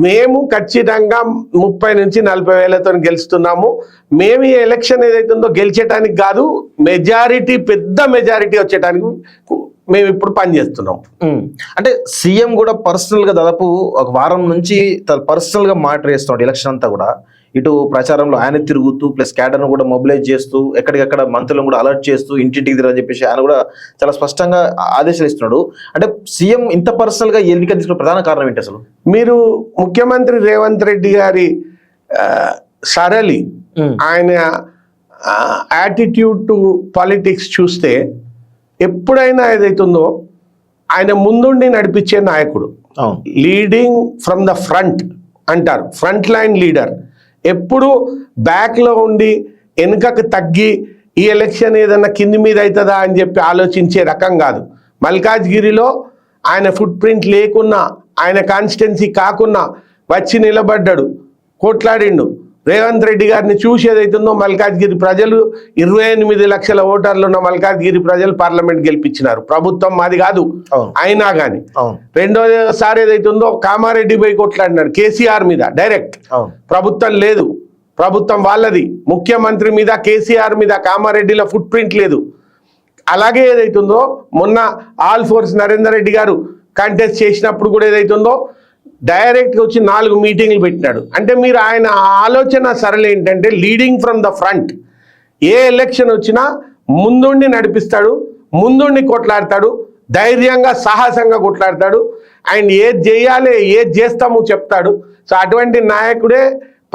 మేము ఖచ్చితంగా 30 నుంచి 40 వేలతో గెలుస్తున్నాము. మేము ఈ ఎలక్షన్ ఏదైతుందో గెలిచేటానికి కాదు, మెజారిటీ పెద్ద మెజారిటీ వచ్చేటానికి మేము ఇప్పుడు పనిచేస్తున్నాం. అంటే సీఎం కూడా పర్సనల్ గా దాదాపు ఒక వారం నుంచి పర్సనల్ గా మాట్లాడేస్తున్నాడు ఎలక్షన్ అంతా కూడా. ఇటు ప్రచారంలో ఆయన తిరుగుతూ ప్లస్ క్యాడర్ను కూడా మొబిలైజ్ చేస్తూ ఎక్కడికక్కడ మంత్రులను కూడా అలర్ట్ చేస్తూ ఇంటింటికి తిరగని చెప్పేసి ఆయన కూడా చాలా స్పష్టంగా ఆదేశాలు ఇస్తున్నాడు. అంటే సీఎం ఇంత పర్సనల్ గా ఎన్నిక తీసుకున్న ప్రధాన కారణం ఏంటి అసలు? మీరు ముఖ్యమంత్రి రేవంత్ రెడ్డి గారి సరళి ఆయన యాటిట్యూడ్ టు పాలిటిక్స్ చూస్తే ఎప్పుడైనా ఏదైతుందో ఆయన ముందుండి నడిపించే నాయకుడు, లీడింగ్ ఫ్రమ్ ద ఫ్రంట్ అంటారు, ఫ్రంట్ లైన్ లీడర్. ఎప్పుడు బ్యాక్లో ఉండి వెనుకకు తగ్గి ఈ ఎలక్షన్ ఏదన్నా కింది మీద అవుతుందా అని చెప్పి ఆలోచించే రకం కాదు. మల్కాజ్గిరిలో ఆయన ఫుట్ ప్రింట్ లేకున్నా, ఆయన కాన్స్టిట్యున్సీ కాకున్నా వచ్చి నిలబడ్డాడు, కొట్లాడిండు. రేవంత్ రెడ్డి గారిని చూసి ఏదైతుందో మల్కాజ్గిరి ప్రజలు 28 లక్షల ఓటర్లు ఉన్న మల్కాజ్గిరి ప్రజలు పార్లమెంట్ గెలిపించినారు. ప్రభుత్వం మాది కాదు అయినా కానీ. రెండోసారి ఏదైతుందో కామారెడ్డి పోయి కొట్లాడినాడు కేసీఆర్ మీద డైరెక్ట్. ప్రభుత్వం లేదు, ప్రభుత్వం వాళ్ళది. ముఖ్యమంత్రి మీద కేసీఆర్ మీద కామారెడ్డిలో ఫుట్ ప్రింట్ లేదు. అలాగే ఏదైతుందో మొన్న ఆల్ ఫోర్స్ నరేందర్ రెడ్డి గారు కంటెస్ట్ చేసినప్పుడు కూడా ఏదైతుందో డైరెక్ట్గా వచ్చి 4 మీటింగ్లు పెట్టినాడు. అంటే మీరు ఆయన ఆలోచన సరళి ఏంటంటే leading from the front. A election వచ్చినా ముందుండి నడిపిస్తాడు, ముందుండి కొట్లాడతాడు, ధైర్యంగా సాహసంగా కొట్లాడతాడు. ఆయన ఏది చేయాలి ఏది చేస్తామో చెప్తాడు. సో అటువంటి నాయకుడే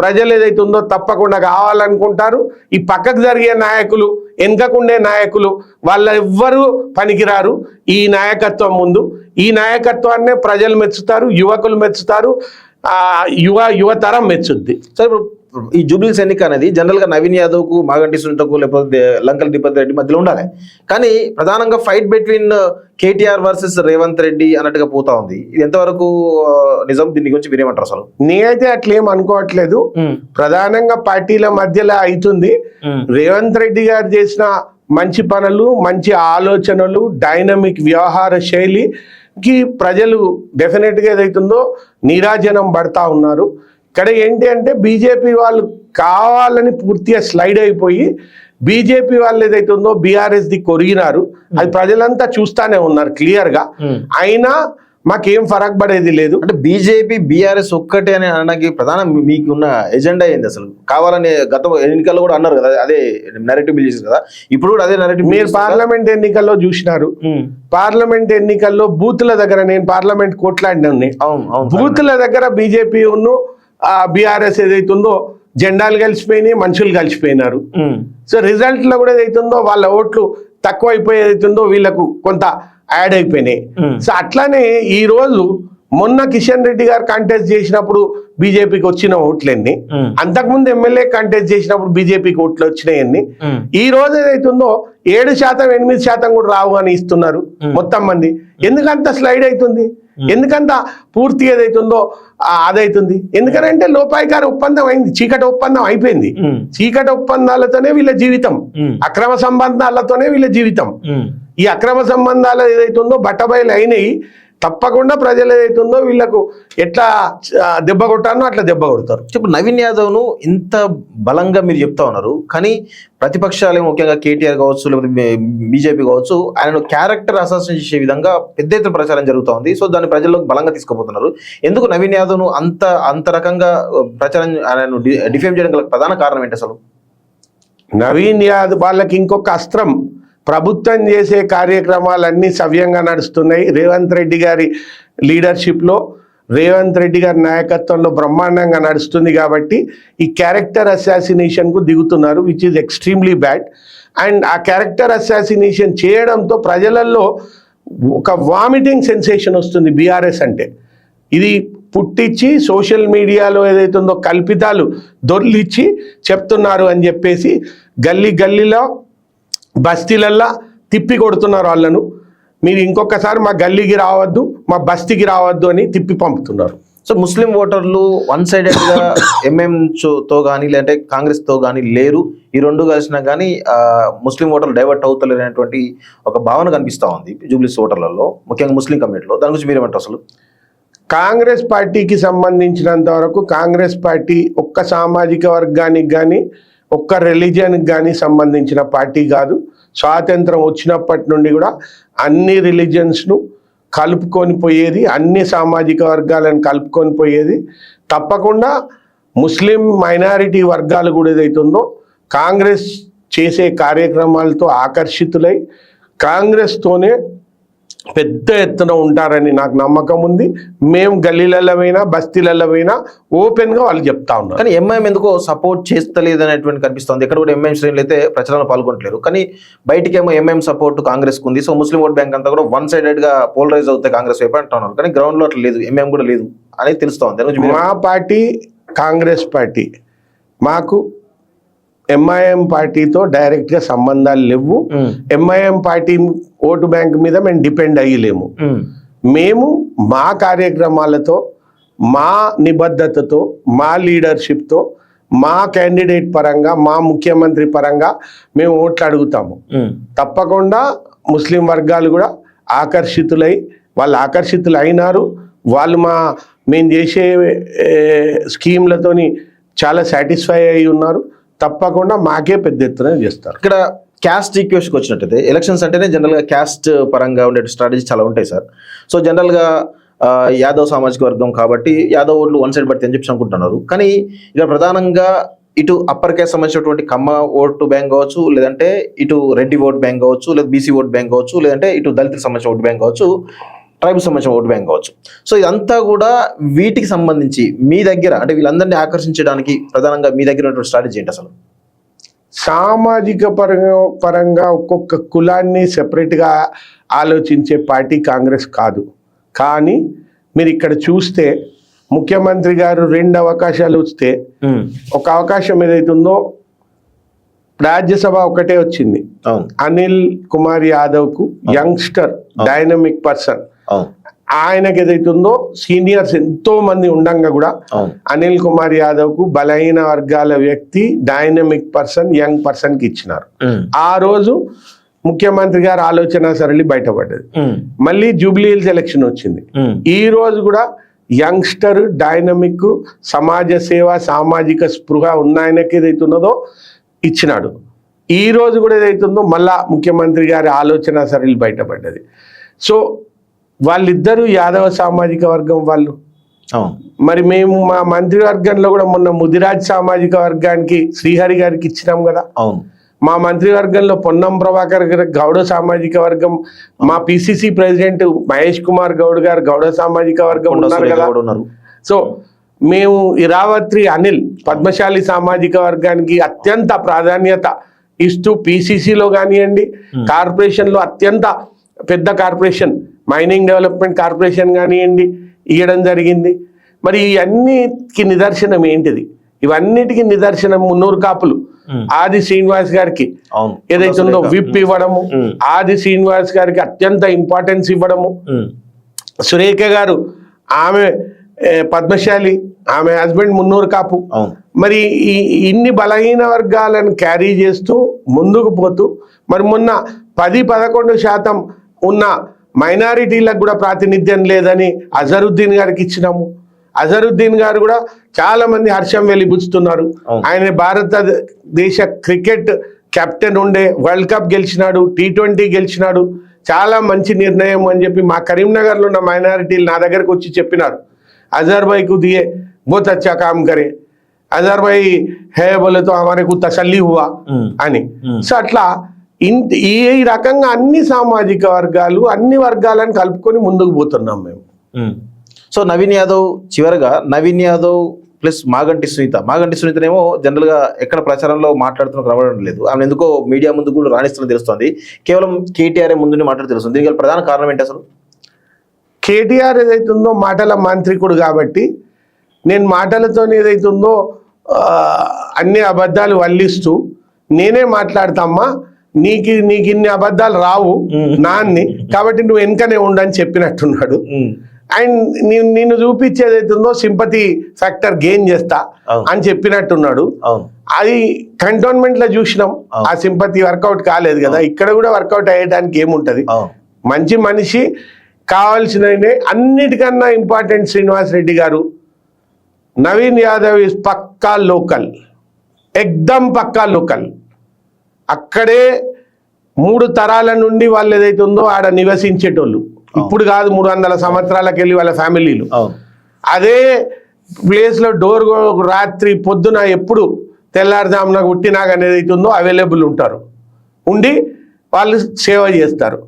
ప్రజలు ఏదైతే ఉందో తప్పకుండా కావాలనుకుంటారు. ఈ పక్కకు జరిగే నాయకులు, వెనుకకుండే నాయకులు వాళ్ళ ఎవ్వరూ పనికిరారు ఈ నాయకత్వం ముందు. ఈ నాయకత్వాన్నే ప్రజలు మెచ్చుతారు, యువకులు మెచ్చుతారు, యువతరం మెచ్చుద్ది. సరే, ఇప్పుడు ఈ జూబ్లీస్ ఎన్నిక అనేది జనరల్ గా నవీన్ యాదవ్ కు, మాగంటి సునీతకు లేకపోతే లంకల దీపక్ రెడ్డి మధ్యలో ఉండాలి. కానీ ప్రధానంగా fight between KTR versus Revanth Reddy అన్నట్టుగా పోతా ఉంది. ఇది ఎంతవరకు నిజం? దీని గురించి మీరేమంటారు అసలు? నేనైతే అట్లేం అనుకోవట్లేదు. ప్రధానంగా పార్టీల మధ్యలో అవుతుంది. రేవంత్ రెడ్డి గారు చేసిన మంచి పనులు, మంచి ఆలోచనలు, డైనమిక్ వ్యవహార శైలికి ప్రజలు డెఫినెట్గా ఏదైతుందో నీరాజనం పడతా ఉన్నారు. ఇక్కడ ఏంటి అంటే బీజేపీ వాళ్ళు కావాలని పూర్తిగా స్లైడ్ అయిపోయి బీజేపీ వాళ్ళు ఏదైతే ఉందో బీఆర్ఎస్ది కొరిగినారు. అది ప్రజలంతా చూస్తానే ఉన్నారు క్లియర్గా. అయినా మాకేం ఫరక్ పడేది లేదు. అంటే బీజేపీ బీఆర్ఎస్ ఒక్కటే అని అనడానికి ప్రధాన మీకున్న ఎజెండా ఏంది అసలు? కావాలని గత ఎన్నికల్లో కూడా అన్నారు కదా, అదే నెరేటివ్ బిల్ చేశారు కదా, ఇప్పుడు కూడా అదే నెరేటివ్. మీరు పార్లమెంట్ ఎన్నికల్లో చూసినారు, పార్లమెంట్ ఎన్నికల్లో బూత్ల దగ్గర నేను పార్లమెంట్ కొట్లాడినాను. బూత్ల దగ్గర బీజేపీ ఉన్ను బీఆర్ఎస్ ఏదైతుందో జెండాలు కలిసిపోయినాయి, మనుషులు కలిసిపోయినారు. సో రిజల్ట్ లో కూడా ఏదైతుందో వాళ్ళ ఓట్లు తక్కువ అయిపోయేదైతుందో వీళ్ళకు కొంత యాడ్ అయిపోయినాయి. సో అట్లానే ఈ రోజు మొన్న కిషన్ రెడ్డి గారు కంటెస్ట్ చేసినప్పుడు బీజేపీకి వచ్చిన ఓట్లన్నీ, అంతకుముందు ఎమ్మెల్యే కంటెస్ట్ చేసినప్పుడు బీజేపీకి ఓట్లు వచ్చినాయన్ని, ఈ రోజు ఏదైతుందో 7%, 8% కూడా రావు అని ఇస్తున్నారు మొత్తం మంది. ఎందుకంత స్లైడ్ అవుతుంది? ఎందుకంత పూర్తి ఏదైతుందో అదైతుంది? ఎందుకంటే లోపాయికారి ఒప్పందం అయింది, చీకటి ఒప్పందం అయిపోయింది. చీకటి ఒప్పందాలతోనే వీళ్ళ జీవితం, అక్రమ సంబంధాలతోనే వీళ్ళ జీవితం. ఈ అక్రమ సంబంధాలు ఏదైతుందో బట్టబయలు అయినాయి. తప్పకుండా ప్రజలు ఏదైతుందో వీళ్ళకు ఎట్లా దెబ్బ కొట్టానో అట్లా దెబ్బ కొడతారు. ఇప్పుడు నవీన్ యాదవ్ను ఇంత బలంగా మీరు చెప్తా ఉన్నారు, కానీ ప్రతిపక్షాలు ముఖ్యంగా కేటీఆర్ కావచ్చు లేకపోతే బీజేపీ కావచ్చు ఆయనను క్యారెక్టర్ అసాసినేషన్ చేసే విధంగా పెద్ద ఎత్తున ప్రచారం జరుగుతూ ఉంది. సో దాన్ని ప్రజల్లోకి బలంగా తీసుకుపోతున్నారు. ఎందుకు నవీన్ యాదవ్ను అంత రకంగా ప్రచారం ఆయనను డిఫేమ్ చేయడం గల ప్రధాన కారణం ఏంటి అసలు? నవీన్ యాదవ్ వాళ్ళకి ఇంకొక అస్త్రం, ప్రభుత్వం చేసే కార్యక్రమాలన్నీ సవ్యంగా నడుస్తున్నాయి, రేవంత్ రెడ్డి గారి లీడర్షిప్లో, రేవంత్ రెడ్డి గారి నాయకత్వంలో బ్రహ్మాండంగా నడుస్తుంది కాబట్టి ఈ క్యారెక్టర్ అసాసినేషన్కు దిగుతున్నారు, which is extremely bad. And ఆ క్యారెక్టర్ అసాసినేషన్ చేయడంతో ప్రజలలో ఒక వామిటింగ్ సెన్సేషన్ వస్తుంది బీఆర్ఎస్ అంటే. ఇది పుట్టించి సోషల్ మీడియాలో ఏదైతుందో కల్పితాలు దొర్లిచ్చి చెప్తున్నారు అని చెప్పేసి గల్లీలో బస్తీలల్లా తిప్పి కొడుతున్నారు వాళ్ళను. మీరు ఇంకొకసారి మా గల్లీకి రావద్దు, మా బస్తీకి రావద్దు అని తిప్పి పంపుతున్నారు. సో ముస్లిం ఓటర్లు వన్ సైడెడ్గా ఎంఎంతో కానీ లేదంటే కాంగ్రెస్తో కానీ లేరు, ఈ రెండు కలిసినా కానీ ముస్లిం ఓటర్లు డైవర్ట్ అవుతలేరు అనేటువంటి ఒక భావన కనిపిస్తూ ఉంది జూబ్లీస్ ఓటర్లలో, ముఖ్యంగా ముస్లిం కమ్యూనిటీలో. దాని గురించి మీరేమంటారు? అసలు కాంగ్రెస్ పార్టీకి సంబంధించినంత వరకు కాంగ్రెస్ పార్టీ ఒక్క సామాజిక వర్గానికి కానీ ఒక్క రిలీజియన్కి కానీ సంబంధించిన పార్టీ కాదు. స్వాతంత్రం వచ్చినప్పటి నుండి కూడా అన్ని రిలీజియన్స్ను కలుపుకొని పోయేది, అన్ని సామాజిక వర్గాలను కలుపుకొని పోయేది. తప్పకుండా ముస్లిం మైనారిటీ వర్గాలు కూడా ఏదైతుందో కాంగ్రెస్ చేసే కార్యక్రమాలతో ఆకర్షితులై కాంగ్రెస్తోనే పెద్ద ఎత్తున ఉంటారని నాకు నమ్మకం ఉంది. మేము గల్లీలలో పోయినా బస్తీలలో పోయినా ఓపెన్గా వాళ్ళు చెప్తా ఉన్నారు. కానీ ఎంఐఎం ఎందుకో సపోర్ట్ చేస్తలేదు అనేటువంటి కనిపిస్తుంది. ఎక్కడ కూడా ఎంఐఎం శ్రేణులు అయితే ప్రచారంలో పాల్గొనట్లేరు, కానీ బయటికేమో ఎంఐఎం సపోర్ట్ కాంగ్రెస్కి ఉంది. సో ముస్లిం ఓట్ బ్యాంక్ అంతా కూడా వన్ సైడెడ్గా పోలరైజ్ అవుతాయి కాంగ్రెస్ వైపు అంటున్నారు, కానీ గ్రౌండ్లో అట్లా లేదు, ఎంఐఎం కూడా లేదు అనేది తెలుస్తూ ఉంది. మా పార్టీ కాంగ్రెస్ పార్టీ, మాకు ఎంఐఎం పార్టీతో డైరెక్ట్గా సంబంధాలు లేవు. ఎంఐఎం పార్టీ ఓటు బ్యాంక్ మీద మేము డిపెండ్ అయ్యలేము. మేము మా కార్యక్రమాలతో, మా నిబద్ధతతో, మా లీడర్షిప్తో, మా క్యాండిడేట్ పరంగా, మా ముఖ్యమంత్రి పరంగా మేము ఓట్లు అడుగుతాము. తప్పకుండా ముస్లిం వర్గాలు కూడా వాళ్ళు ఆకర్షితులు అయినారు. వాళ్ళు మేము చేసే స్కీమ్లతోని చాలా సాటిస్ఫై అయి ఉన్నారు. తప్పకుండా మాకే పెద్ద ఎత్తున చేస్తారు. ఇక్కడ క్యాస్ట్ ఈక్వేషన్కి వచ్చినట్టయితే ఎలక్షన్స్ అంటేనే జనరల్గా క్యాస్ట్ పరంగా ఉండే స్ట్రాటజీ చాలా ఉంటాయి సార్. సో జనరల్గా యాదవ్ సామాజిక వర్గం కాబట్టి యాదవ్ ఓట్లు వన్ సైడ్ పడితే అని చెప్పి అనుకుంటున్నారు, కానీ ఇక్కడ ప్రధానంగా ఇటు అప్పర్ క్యాస్ట్ సంబంధించినటువంటి కమ్మ ఓటు బ్యాంక్ కావచ్చు, లేదంటే ఇటు రెడ్డి ఓట్ బ్యాంక్ కావచ్చు, లేదా బీసీ ఓట్ బ్యాంక్ కావచ్చు, లేదంటే ఇటు దళితులకు సంబంధించిన ఓటు బ్యాంక్ కావచ్చు, ట్రైబల్ సంబంధించిన ఓటు బ్యాంక్ కావచ్చు. సో ఇదంతా కూడా వీటికి సంబంధించి మీ దగ్గర అంటే వీళ్ళందరినీ ఆకర్షించడానికి ప్రధానంగా మీ దగ్గర ఉన్నటువంటి స్ట్రాటజీ ఏంటి అసలు? సామాజిక పరంగా ఒక్కొక్క కులాన్ని సెపరేట్గా ఆలోచించే పార్టీ కాంగ్రెస్ కాదు. కానీ మీరు ఇక్కడ చూస్తే ముఖ్యమంత్రి గారు 2 అవకాశాలు వస్తే ఒక అవకాశం ఏదైతుందో రాజ్యసభ ఒకటే వచ్చింది. అనిల్ కుమార్ యాదవ్కు యంగ్స్టర్ డైనమిక్ పర్సన్, ఆయనకి ఏదైతుందో సీనియర్స్ ఎంతో మంది ఉండంగా కూడా అనిల్ కుమార్ యాదవ్కు బలహీన వర్గాల వ్యక్తి, డైనమిక్ పర్సన్, యంగ్ పర్సన్కి ఇచ్చినారు. ఆ రోజు ముఖ్యమంత్రి గారు ఆలోచన సరళి బయటపడ్డది. మళ్ళీ జూబ్లీ హిల్స్ ఎలక్షన్ వచ్చింది. ఈ రోజు కూడా యంగ్స్టర్, డైనమిక్, సమాజ సేవ, సామాజిక స్పృహ ఉన్న ఆయనకి ఏదైతున్నదో ఇచ్చినాడు. ఈ రోజు కూడా ఏదైతుందో మళ్ళా ముఖ్యమంత్రి గారి ఆలోచన సరళి బయటపడ్డది. సో వాళ్ళిద్దరూ యాదవ సామాజిక వర్గం వాళ్ళు. మరి మేము మా మంత్రివర్గంలో కూడా మొన్న ముదిరాజ్ సామాజిక వర్గానికి శ్రీహరి గారికి ఇచ్చినాం కదా. మా మంత్రివర్గంలో పొన్నం ప్రభాకర్ గారు గౌడ సామాజిక వర్గం, మా పిసిసి ప్రెసిడెంట్ మహేష్ కుమార్ గౌడ్ గారు గౌడ సామాజిక వర్గం ఉన్నారు కదా. సో మేము ఇరావత్రి అనిల్ పద్మశాలి సామాజిక వర్గానికి అత్యంత ప్రాధాన్యత ఇస్తూ పిసిసిలో కానివ్వండి, కార్పొరేషన్లో అత్యంత పెద్ద కార్పొరేషన్ మైనింగ్ డెవలప్మెంట్ కార్పొరేషన్ కానివ్వండి ఇవ్వడం జరిగింది. మరి ఇవన్నిటికి నిదర్శనం ఏంటిది? ఇవన్నిటికీ నిదర్శనం మున్నూరు కాపులు ఆది శ్రీనివాస్ గారికి ఏదైతుందో విప్ ఇవ్వడము, ఆది శ్రీనివాస్ గారికి అత్యంత ఇంపార్టెన్స్ ఇవ్వడము, సురేఖ గారు ఆమె పద్మశాలి, ఆమె హస్బెండ్ మున్నూరు కాపు. మరి ఇన్ని బలహీన వర్గాలను క్యారీ చేస్తూ ముందుకు పోతూ మరి మొన్న 10-11% ఉన్న మైనారిటీలకు కూడా ప్రాతినిధ్యం లేదని అజరుద్దీన్ గారికి ఇచ్చినాము. అజరుద్దీన్ గారు కూడా చాలా మంది హర్షం వెలిబుచ్చుతున్నారు. ఆయన భారతదేశ క్రికెట్ కెప్టెన్ ఉండే, వరల్డ్ కప్ గెలిచినాడు, T20 గెలిచినాడు. చాలా మంచి నిర్ణయం అని చెప్పి మా కరీంనగర్లో ఉన్న మైనారిటీలు నా దగ్గరకు వచ్చి చెప్పినారు. అజర్ భాయ్కు దియే బహుత్ అచ్చా కామ్ కరే अदर भाई है बोले तो हमारे को तसल्ली हुआ అని సో అట్లా ఈ రకంగా అన్ని సామాజిక వర్గాలు అన్ని వర్గాలను కలుపుకొని ముందుకు పోతున్నాం మేము. సో నవీన్ యాదవ్ చివరగా నవీన్ యాదవ్ ప్లస్ మాగంటి సునీతనేమో జనరల్గా ఎక్కడ ప్రచారంలో మాట్లాడుతున్న కనబడడం లేదు. ఆమె ఎందుకో మీడియా ముందు కూడా రాణిస్తున్న తెలుస్తుంది. కేవలం కేటీఆర్ ముందు మాట్లాడి తెలుస్తుంది. దీనికి ప్రధాన కారణం ఏంటి అసలు? కేటీఆర్ ఏదైతుందో మాటల మాంత్రికుడు కాబట్టి నేను మాటలతో ఏదైతుందో అన్ని అబద్ధాలు వల్లిస్తూ నేనే మాట్లాడతామ్మా, నీకు ఇన్ని అబద్ధాలు రావు నాన్ని, కాబట్టి నువ్వు వెనకనే ఉండని చెప్పినట్టున్నాడు. అండ్ నిన్ను చూపించేది అవుతుందో సింపతి ఫ్యాక్టర్ గెయిన్ చేస్తా అని చెప్పినట్టున్నాడు. అది కంటోన్మెంట్ లో చూసినాం, ఆ సింపతి వర్కౌట్ కాలేదు కదా. ఇక్కడ కూడా వర్కౌట్ అయ్యడానికి ఏముంటది, మంచి మనిషి కావాల్సిన అన్నిటికన్నా important Srinivas Reddy garu. Naveen Yadav is pukka local, ఎక్దమ్ పక్కా లోకల్. అక్కడే 3 తరాల నుండి వాళ్ళు ఏదైతే ఉందో ఆడ నివసించేటోళ్ళు, ఇప్పుడు కాదు 300 సంవత్సరాలకు వెళ్ళి వాళ్ళ ఫ్యామిలీలు అదే ప్లేస్ లో డోర్ రాత్రి పొద్దున ఎప్పుడు తెల్లారుజామున ఉట్టినాక ఏదైతే ఉందో అవైలబుల్ ఉంటారు, ఉండి వాళ్ళు సేవ చేస్తారు.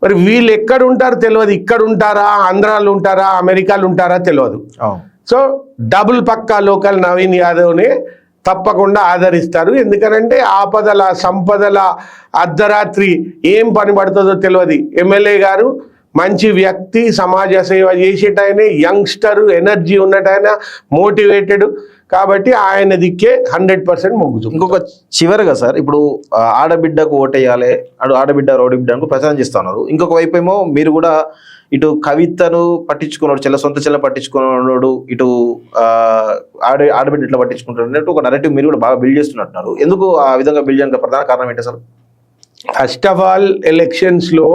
మరి వీళ్ళు ఎక్కడ ఉంటారో తెలియదు, ఇక్కడ ఉంటారా, ఆంధ్రాలో ఉంటారా, అమెరికాలో ఉంటారా తెలియదు. సో డబుల్ పక్కా లోకల్ నవీన్ యాదవ్ని తప్పకుండా ఆదరిస్తారు. ఎందుకనంటే ఆపదల సంపదల అర్ధరాత్రి ఏం పని పడుతుందో తెలియదు. ఎమ్మెల్యే గారు మంచి వ్యక్తి, సమాజ సేవ చేసేటైనా, యంగ్స్టర్, ఎనర్జీ ఉన్నటైన, మోటివేటెడ్, కాబట్టి ఆయన దిక్కే 100% మొగ్గుతుంది. ఇంకొక చివరిగా సార్, ఇప్పుడు ఆడబిడ్డకు ఓటేయాలి, ఆడబిడ్డ రౌడీ బిడ్డ అనుకో ప్రచారం చేస్తున్నారు. ఇంకొక వైపు ఏమో మీరు కూడా ఇటు కవితను పట్టించుకున్నాడు, సొంత చెల్ల పట్టించుకున్నాడు, ఇటు ఆడబిడ్డ ఇట్లా పట్టించుకుంటాడు అన్నట్టు ఒక నరేటివ్ మీరు కూడా బాగా బిల్డ్ చేస్తున్నట్టున్నారు. ఎందుకు ఆ విధంగా బిల్డ్ చేయడానికి ప్రధాన కారణం ఏంటి అసలు? ఫస్ట్ ఆఫ్ ఆల్ ఎలక్షన్స్ లో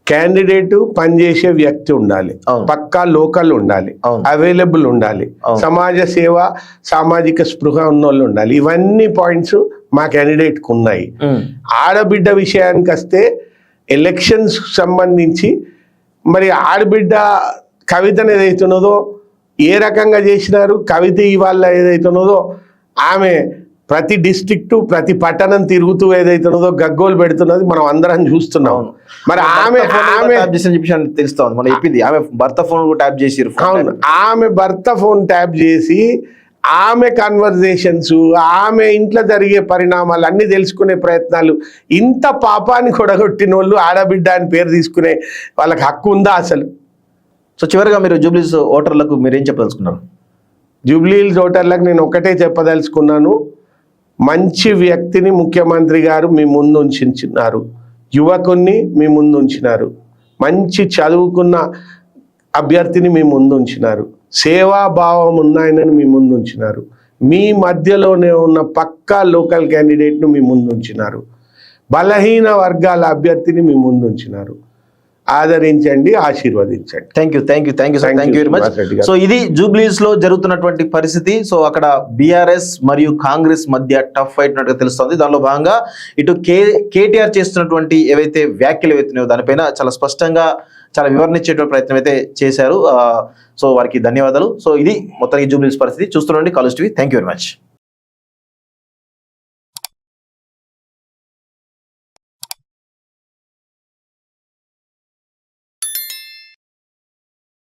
క్యాండిడేట్ పనిచేసే వ్యక్తి ఉండాలి, పక్కా లోకల్ ఉండాలి, అవైలబుల్ ఉండాలి, సమాజ సేవ, సామాజిక స్పృహ ఉన్న వాళ్ళు ఉండాలి. ఇవన్నీ పాయింట్స్ మా క్యాండిడేట్కి ఉన్నాయి. ఆడబిడ్డ విషయానికి వస్తే ఎలక్షన్స్ సంబంధించి మరి ఆడబిడ్డ కవితను ఏదైతున్నదో ఏ రకంగా చేసినారు, కవిత ఇవాళ ఏదైతున్నదో ఆమె ప్రతి డిస్ట్రిక్ట్ ప్రతి పట్టణం తిరుగుతూ ఏదైతున్నదో గగ్గోలు పెడుతున్నది మనం అందరం చూస్తున్నాం. మరి ఆమె తెలుస్తుంది, మనం చెప్పింది ఆమె భర్త ఫోన్ ట్యాప్ చేసి, అవును, ఆమె భర్త ఫోన్ ట్యాప్ చేసి ఆమె కన్వర్జేషన్స్, ఆమె ఇంట్లో జరిగే పరిణామాలు అన్ని తెలుసుకునే ప్రయత్నాలు. ఇంత పాపాన్ని కొడగొట్టిన వాళ్ళు ఆడబిడ్డ అని పేరు తీసుకునే వాళ్ళకి హక్కు ఉందా అసలు? సో చివరిగా మీరు జూబ్లీస్ ఓటర్లకు మీరేం చెప్పదలుచుకున్నారు? జూబ్లీహిల్స్ ఓటర్లకు నేను ఒకటే చెప్పదలుచుకున్నాను, మంచి వ్యక్తిని ముఖ్యమంత్రి గారు మీ ముందు ఉంచినారు, యువకుణ్ణి మీ ముందు ఉంచినారు, మంచి చదువుకున్న అభ్యర్థిని మీ ముందు ఉంచినారు, సేవాభావం ఉన్నాయనని మీ ముందు ఉంచినారు, మీ మధ్యలోనే ఉన్న పక్కా లోకల్ క్యాండిడేట్ను మీ ముందు ఉంచినారు, బలహీన వర్గాల అభ్యర్థిని మీ ముందు ఉంచినారు. ఆదరించండి, ఆశీర్వదించండి. Thank you very much. So ఇది జూబ్లీస్ లో జరుగుతున్నటువంటి పరిస్థితి. సో అక్కడ బీఆర్ఎస్ మరియు కాంగ్రెస్ మధ్య టఫ్ ఫైట్ ఉన్నట్టుగా తెలుస్తుంది. దానిలో భాగంగా ఇటు కేటీఆర్ చేస్తున్నటువంటి ఏవైతే వ్యాఖ్యలు ఏవైతున్నాయో దానిపైన చాలా స్పష్టంగా చాలా వివరణించేటువంటి ప్రయత్నం అయితే చేశారు. సో వారికి ధన్యవాదాలు. సో ఇది మొత్తానికి జూబ్లీస్ పరిస్థితి. చూస్తుండండి college TV. Thank you very much.